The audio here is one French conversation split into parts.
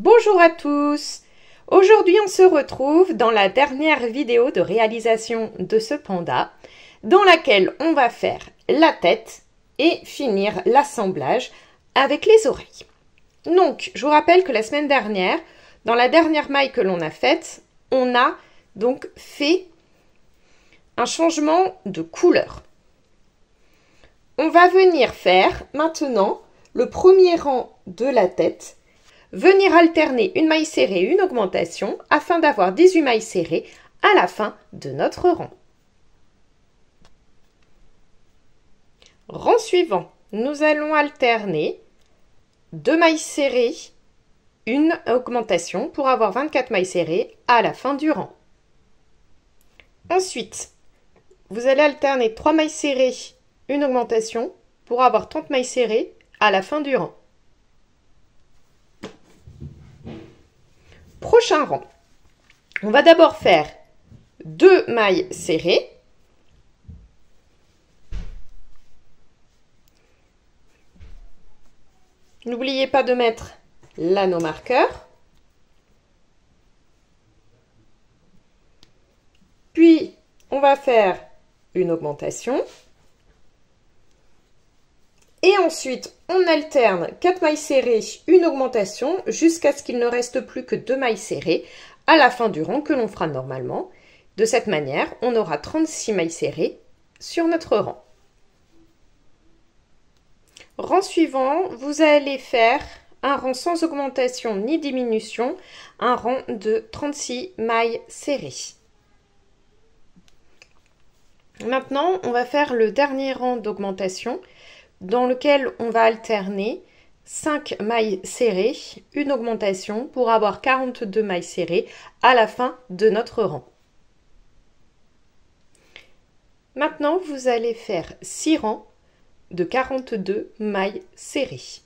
Bonjour à tous! Aujourd'hui on se retrouve dans la dernière vidéo de réalisation de ce panda dans laquelle on va faire la tête et finir l'assemblage avec les oreilles. Donc je vous rappelle que la semaine dernière, dans la dernière maille que l'on a faite, on a donc fait un changement de couleur. On va venir faire maintenant le premier rang de la tête, venir alterner une maille serrée et une augmentation afin d'avoir 18 mailles serrées à la fin de notre rang. Rang suivant, nous allons alterner 2 mailles serrées, une augmentation pour avoir 24 mailles serrées à la fin du rang. Ensuite, vous allez alterner 3 mailles serrées, une augmentation pour avoir 30 mailles serrées à la fin du rang. Prochain rang, on va d'abord faire 2 mailles serrées. N'oubliez pas de mettre l'anneau marqueur. Puis, on va faire une augmentation. Et ensuite, on alterne 4 mailles serrées, une augmentation, jusqu'à ce qu'il ne reste plus que 2 mailles serrées à la fin du rang que l'on fera normalement. De cette manière, on aura 36 mailles serrées sur notre rang. Rang suivant, vous allez faire un rang sans augmentation ni diminution, un rang de 36 mailles serrées. Maintenant, on va faire le dernier rang d'augmentation dans lequel on va alterner 5 mailles serrées, une augmentation pour avoir 42 mailles serrées à la fin de notre rang. Maintenant, vous allez faire 6 rangs de 42 mailles serrées.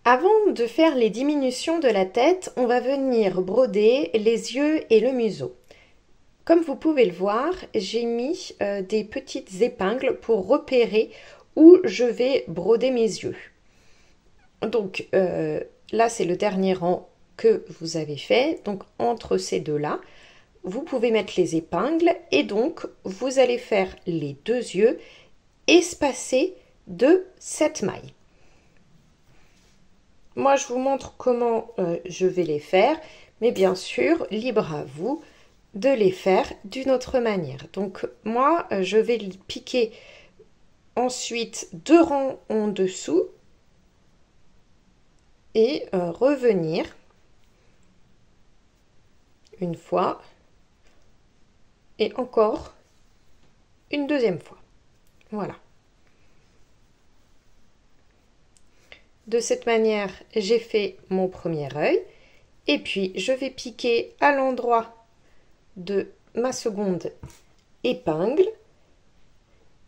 Avant de faire les diminutions de la tête, on va venir broder les yeux et le museau. Comme vous pouvez le voir, j'ai mis des petites épingles pour repérer où je vais broder mes yeux. Donc là, c'est le dernier rang que vous avez fait. Donc entre ces deux-là, vous pouvez mettre les épingles et donc vous allez faire les deux yeux espacés de 7 mailles. Moi, je vous montre comment je vais les faire, mais bien sûr, libre à vous de les faire d'une autre manière. Donc moi, je vais piquer ensuite 2 rangs en dessous et revenir une fois et encore une deuxième fois. Voilà. De cette manière, j'ai fait mon premier œil et puis je vais piquer à l'endroit de ma seconde épingle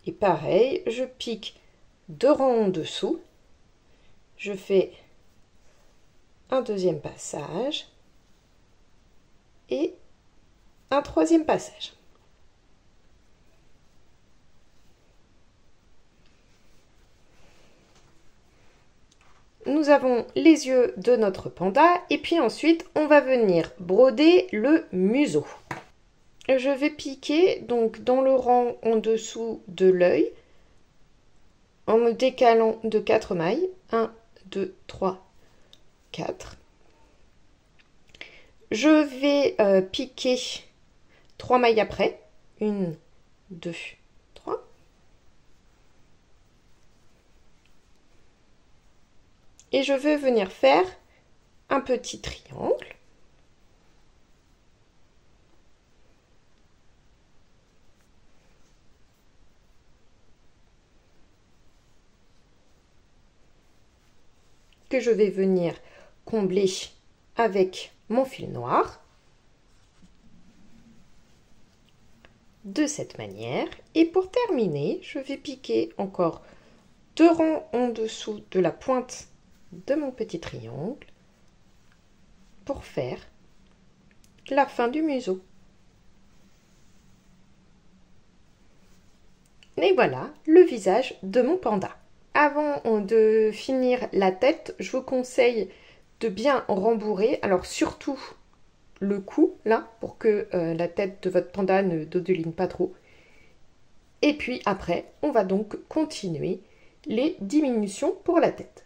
et pareil, je pique 2 rangs en dessous, je fais un deuxième passage et un troisième passage. Nous avons les yeux de notre panda et puis ensuite on va venir broder le museau. Je vais piquer donc dans le rang en dessous de l'œil en me décalant de 4 mailles. 1, 2, 3, 4. Je vais piquer 3 mailles après. 1, 2, 3. Et je vais venir faire un petit triangle. Que je vais venir combler avec mon fil noir de cette manière. Et pour terminer, je vais piquer encore 2 rangs en dessous de la pointe de mon petit triangle pour faire la fin du museau. Et voilà le visage de mon panda. avant de finir la tête, je vous conseille de bien rembourrer, alors surtout le cou, là, pour que la tête de votre panda ne dodeline pas trop. Et puis après, on va donc continuer les diminutions pour la tête.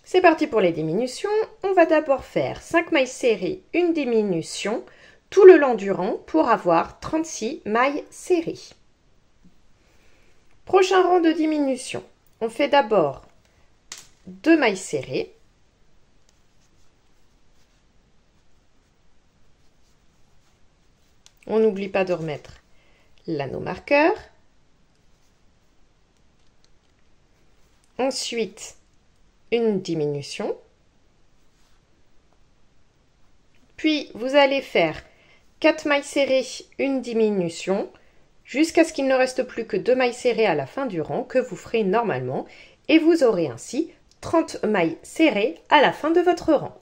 C'est parti pour les diminutions. On va d'abord faire 5 mailles serrées, une diminution, tout le long du rang pour avoir 36 mailles serrées. Prochain rang de diminution. On fait d'abord 2 mailles serrées. On n'oublie pas de remettre l'anneau marqueur. Ensuite, une diminution. Puis, vous allez faire 4 mailles serrées, une diminution, jusqu'à ce qu'il ne reste plus que 2 mailles serrées à la fin du rang que vous ferez normalement. Et vous aurez ainsi 30 mailles serrées à la fin de votre rang.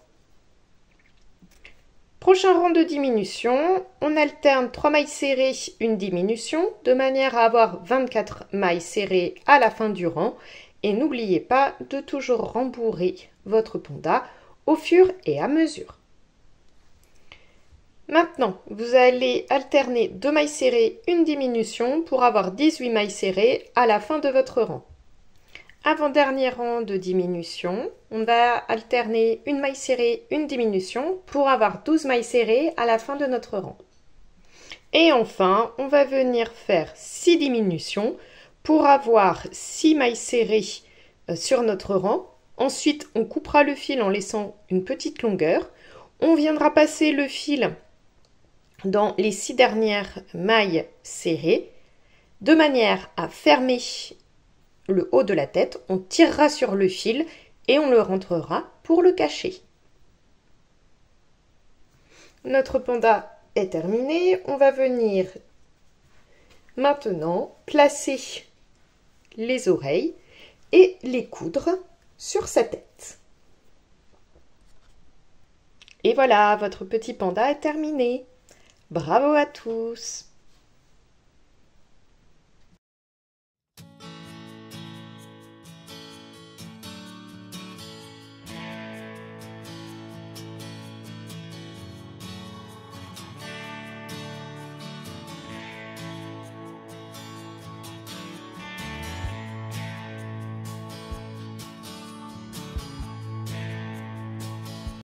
Prochain rang de diminution, on alterne 3 mailles serrées, une diminution, de manière à avoir 24 mailles serrées à la fin du rang. Et n'oubliez pas de toujours rembourrer votre panda au fur et à mesure. Maintenant, vous allez alterner 2 mailles serrées, une diminution pour avoir 18 mailles serrées à la fin de votre rang. Avant-dernier rang de diminution, on va alterner une maille serrée, une diminution pour avoir 12 mailles serrées à la fin de notre rang. Et enfin, on va venir faire 6 diminutions pour avoir 6 mailles serrées sur notre rang. Ensuite, on coupera le fil en laissant une petite longueur. On viendra passer le fil dans les 6 dernières mailles serrées, de manière à fermer le haut de la tête. On tirera sur le fil et on le rentrera pour le cacher. Notre panda est terminé. On va venir maintenant placer les oreilles et les coudre sur sa tête. Et voilà, votre petit panda est terminé. Bravo à tous!